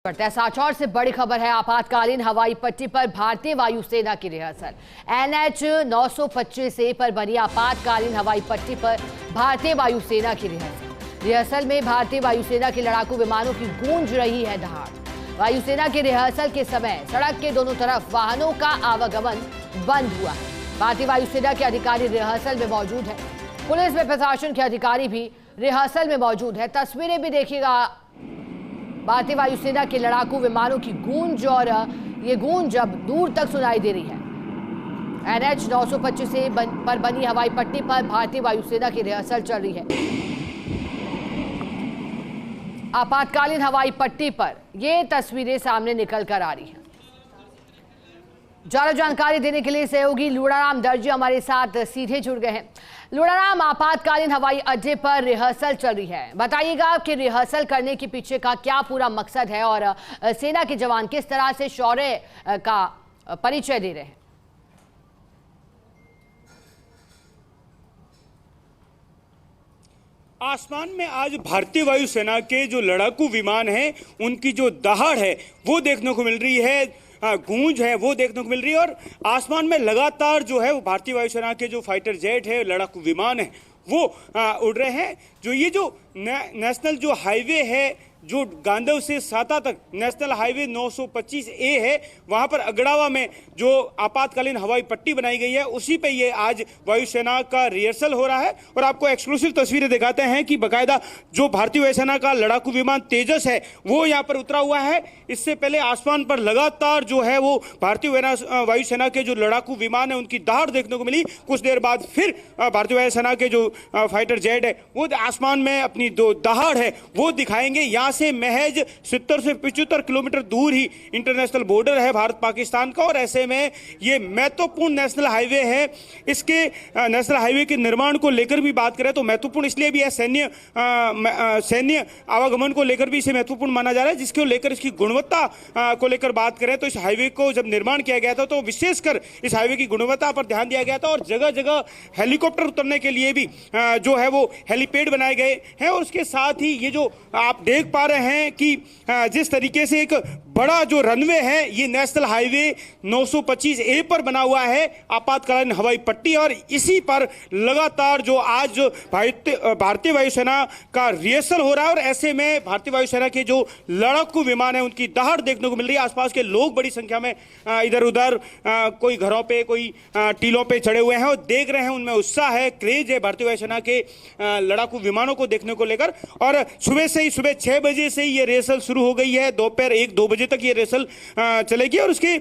साचौर से बड़ी खबर है। आपातकालीन हवाई पट्टी पर भारतीय वायुसेना की रिहर्सल। NH 925A पर बनी आपातकालीन हवाई पट्टी पर भारतीय वायुसेना की रिहर्सल में भारतीय वायुसेना के लड़ाकू विमानों की गूंज रही है दहाड़। वायुसेना के रिहर्सल के समय सड़क के दोनों तरफ वाहनों का आवागमन बंद हुआ है। भारतीय वायुसेना के अधिकारी रिहर्सल में मौजूद है। पुलिस व प्रशासन के अधिकारी भी रिहर्सल में मौजूद है। तस्वीरें भी देखिएगा, भारतीय वायुसेना के लड़ाकू विमानों की गूंज, और ये गूंज अब दूर तक सुनाई दे रही है। NH 925A पर बनी हवाई पट्टी पर भारतीय वायुसेना की रिहर्सल चल रही है। आपातकालीन हवाई पट्टी पर ये तस्वीरें सामने निकल कर आ रही हैं। ज्यादा जानकारी देने के लिए सहयोगी लूड़ाराम दर्जी हमारे साथ सीधे जुड़ गए हैं। लूड़ाराम, आपातकालीन हवाई अड्डे पर रिहर्सल चल रही है, बताइएगा कि रिहर्सल करने के पीछे का क्या पूरा मकसद है और सेना के जवान किस तरह से शौर्य का परिचय दे रहे हैं। आसमान में आज भारतीय वायुसेना के जो लड़ाकू विमान हैं उनकी जो दहाड़ है वो देखने को मिल रही है, गूंज है वो देखने को मिल रही है। और आसमान में लगातार जो है वो भारतीय वायुसेना के जो फाइटर जेट है, लड़ाकू विमान है वो उड़ रहे हैं। जो ये जो नेशनल जो हाईवे है जो गांधव से साता तक नेशनल हाईवे 925A है, वहां पर अगड़ावा में जो आपातकालीन हवाई पट्टी बनाई गई है उसी पे ये आज वायुसेना का रिहर्सल हो रहा है। और आपको एक्सक्लूसिव तस्वीरें दिखाते हैं कि बकायदा जो भारतीय वायुसेना का लड़ाकू विमान तेजस है वो यहाँ पर उतरा हुआ है। इससे पहले आसमान पर लगातार जो है वो भारतीय वायुसेना के जो लड़ाकू विमान है उनकी दहाड़ देखने को मिली। कुछ देर बाद फिर भारतीय वायुसेना के जो फाइटर जेट है वो आसमान में अपनी जो दहाड़ है वो दिखाएंगे। यहाँ से महज 70 से 75 किलोमीटर दूर ही इंटरनेशनल बॉर्डर है भारत पाकिस्तान का, और ऐसे में ये महत्वपूर्ण नेशनल हाईवे है। इसके नेशनल हाईवे के निर्माण को लेकर भी बात करें तो महत्वपूर्ण इसलिए भी है, सैन्य आवागमन को लेकर भी इसे महत्वपूर्ण माना जा रहा है। जिसको लेकर इसकी गुणवत्ता को लेकर बात करें तो इस हाईवे को जब निर्माण किया गया था तो विशेषकर इस हाईवे की गुणवत्ता पर ध्यान दिया गया था, और जगह जगह हेलीकॉप्टर उतरने के लिए भी जो है वो हेलीपैड बनाए गए हैं। और उसके साथ ही ये जो आप देख पा रहे हैं कि जिस तरीके से एक बड़ा जो रनवे है ये नेशनल हाईवे 925A पर बना हुआ है, आपातकालीन हवाई पट्टी, और इसी पर लगातार जो आज भारतीय वायुसेना का रिहर्सल हो रहा है। और ऐसे में भारतीय वायुसेना के जो लड़ाकू विमान है उनकी दहाड़ देखने को मिल रही है। आसपास के लोग बड़ी संख्या में इधर उधर कोई घरों पे कोई टीलों पे चढ़े हुए हैं और देख रहे हैं। उनमें उत्साह है, क्रेज है भारतीय वायुसेना के लड़ाकू विमानों को देखने को लेकर। और सुबह 6 बजे से ये रिहर्सल शुरू हो गई है, दोपहर 1-2 बजे तक ये रिहर्सल चलेगी। और उसके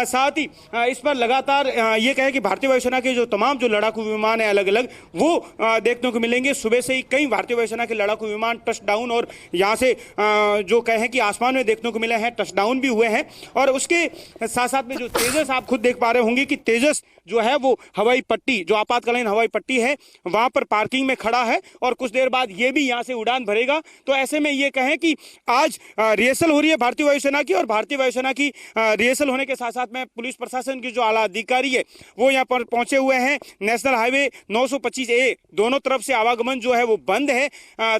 साथ ही इस पर लगातार ये कहे कि भारतीय वायुसेना के जो तमाम जो लड़ाकू विमान है अलग अलग वो देखने को मिलेंगे। सुबह से ही कई भारतीय वायुसेना के लड़ाकू विमान टच डाउन और यहाँ से जो कहें कि आसमान में देखने को मिले हैं, टच डाउन भी हुए हैं। और उसके साथ साथ में जो तेजस आप खुद देख पा रहे होंगे कि तेजस जो है वो हवाई पट्टी, जो आपातकालीन हवाई पट्टी है वहां पर पार्किंग में खड़ा है और कुछ देर बाद ये भी यहाँ से उड़ान भरेगा। तो ऐसे में ये कहें कि आज रिहर्सल हो रही है भारतीय वायुसेना की, और भारतीय वायुसेना की रिहर्सल होने के साथ साथ में पुलिस प्रशासन की जो आला अधिकारी है वो यहाँ पर पहुंचे हुए हैं। नेशनल हाईवे 925A दोनों तरफ से आवागमन जो है वो बंद है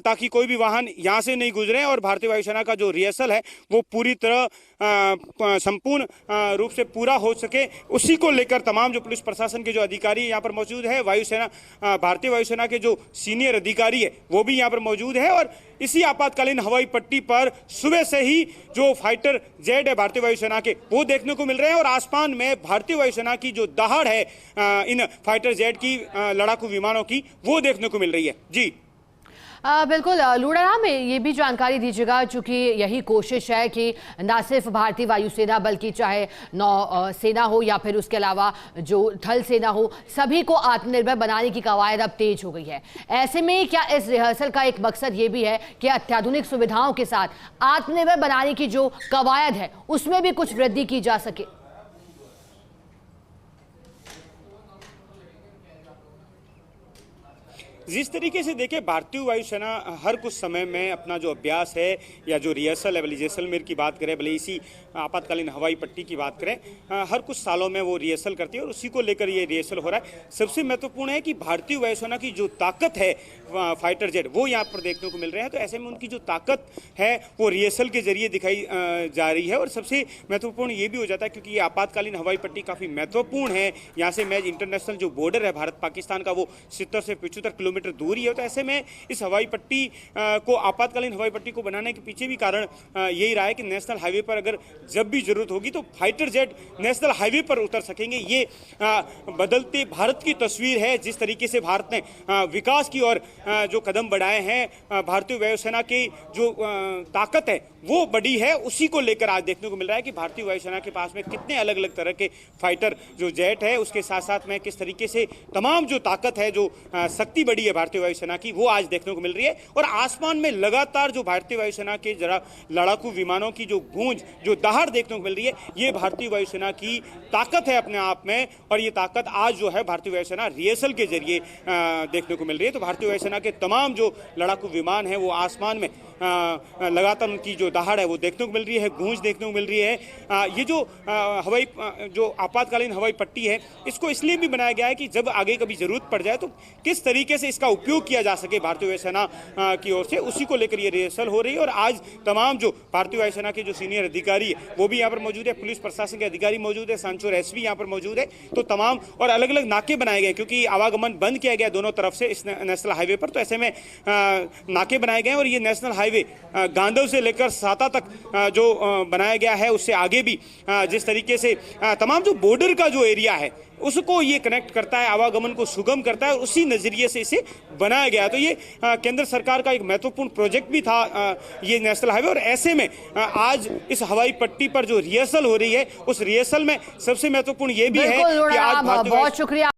ताकि कोई भी वाहन यहाँ से नहीं गुजरे, और भारतीय वायुसेना का जो रिहर्सल है वो पूरी तरह संपूर्ण रूप से पूरा हो सके उसी को लेकर तमाम जो पुलिस प्रशासन के जो अधिकारी यहाँ पर मौजूद है, वायुसेना भारतीय वायुसेना के जो सीनियर अधिकारी है वो भी यहाँ पर मौजूद है। और इसी आपातकालीन हवाई पट्टी पर सुबह से ही जो फाइटर जेट है भारतीय वायुसेना के वो देखने को मिल रहे हैं, और आसमान में भारतीय वायुसेना की जो दहाड़ है इन फाइटर जेट की लड़ाकू विमानों की वो देखने को मिल रही है। जी बिल्कुल लूड़ाराम, ये भी जानकारी दीजिएगा, चूंकि यही कोशिश है कि न सिर्फ भारतीय वायुसेना बल्कि चाहे नौ सेना हो या फिर उसके अलावा जो थल सेना हो, सभी को आत्मनिर्भर बनाने की कवायद अब तेज हो गई है। ऐसे में क्या इस रिहर्सल का एक मकसद ये भी है कि अत्याधुनिक सुविधाओं के साथ आत्मनिर्भर बनाने की जो कवायद है उसमें भी कुछ वृद्धि की जा सके? जिस तरीके से देखिए भारतीय वायुसेना हर कुछ समय में अपना जो अभ्यास है या जो रिहर्सल है, भले जैसलमेर की बात करें, भले इसी आपातकालीन हवाई पट्टी की बात करें, हर कुछ सालों में वो रिहर्सल करती है और उसी को लेकर ये रिहर्सल हो रहा है। सबसे महत्वपूर्ण है कि भारतीय वायुसेना की जो ताकत है फाइटर जेट, वो यहाँ पर देखने को मिल रहे हैं। तो ऐसे में उनकी जो ताकत है वो रिहर्सल के जरिए दिखाई जा रही है। और सबसे महत्वपूर्ण ये भी हो जाता है क्योंकि ये आपातकालीन हवाई पट्टी काफ़ी महत्वपूर्ण है। यहाँ से मैच इंटरनेशनल जो बॉर्डर है भारत पाकिस्तान का, वो 70 से 75 किलोमीटर दूर ही है। तो ऐसे में इस हवाई पट्टी को, आपातकालीन हवाई पट्टी को बनाने के पीछे भी कारण यही रहा है कि नेशनल हाईवे पर अगर जब भी जरूरत होगी तो फाइटर जेट नेशनल हाईवे पर उतर सकेंगे। ये बदलते भारत की तस्वीर है। जिस तरीके से भारत ने विकास की ओर जो कदम बढ़ाए हैं, भारतीय वायुसेना की जो ताकत है वो बड़ी है, उसी को लेकर आज देखने को मिल रहा है कि भारतीय वायुसेना के पास में कितने अलग अलग तरह के फाइटर जो जेट है, उसके साथ साथ में किस तरीके से तमाम जो ताकत है, जो शक्ति बड़ी है भारतीय वायुसेना की, वो आज देखने को मिल रही है। और आसमान में लगातार जो भारतीय वायुसेना के जरा लड़ाकू विमानों की जो गूंज, जो दहाड़ देखने को मिल रही है, ये भारतीय वायुसेना की ताकत है अपने आप में। और ये ताकत आज जो है भारतीय वायुसेना रिहर्सल के जरिए देखने को मिल रही है। तो भारतीय वायुसेना के तमाम जो लड़ाकू विमान है वो आसमान में लगातार उनकी जो दहाड़ है वो देखने को मिल रही है, गूंज देखने को मिल रही है। ये जो जो आपातकालीन हवाई पट्टी है, इसको इसलिए भी बनाया गया है कि जब आगे कभी जरूरत पड़ जाए तो किस तरीके से इसका उपयोग किया जा सके भारतीय वायुसेना की ओर से, उसी को लेकर ये रिहर्सल हो रही है। और आज तमाम जो भारतीय वायुसेना के जो सीनियर अधिकारी है वो भी यहाँ पर मौजूद है, पुलिस प्रशासन के अधिकारी मौजूद है, सांचौर एसपी यहाँ पर मौजूद है। तो तमाम और अलग अलग नाके बनाए गए क्योंकि आवागमन बंद किया गया दोनों तरफ से इस नेशनल हाईवे पर। तो ऐसे में नाके बनाए गए और ये नेशनल हाईवे गांधव से लेकर साता तक जो बनाया गया है, उससे आगे भी जिस तरीके से तमाम जो बॉर्डर का जो एरिया है उसको ये कनेक्ट करता है, आवागमन को सुगम करता है, और उसी नजरिए से इसे बनाया गया। तो ये केंद्र सरकार का एक महत्वपूर्ण प्रोजेक्ट भी था ये नेशनल हाईवे। और ऐसे में आज इस हवाई पट्टी पर जो रिहर्सल हो रही है, उस रिहर्सल में सबसे महत्वपूर्ण ये भी है कि आज बहुत शुक्रिया।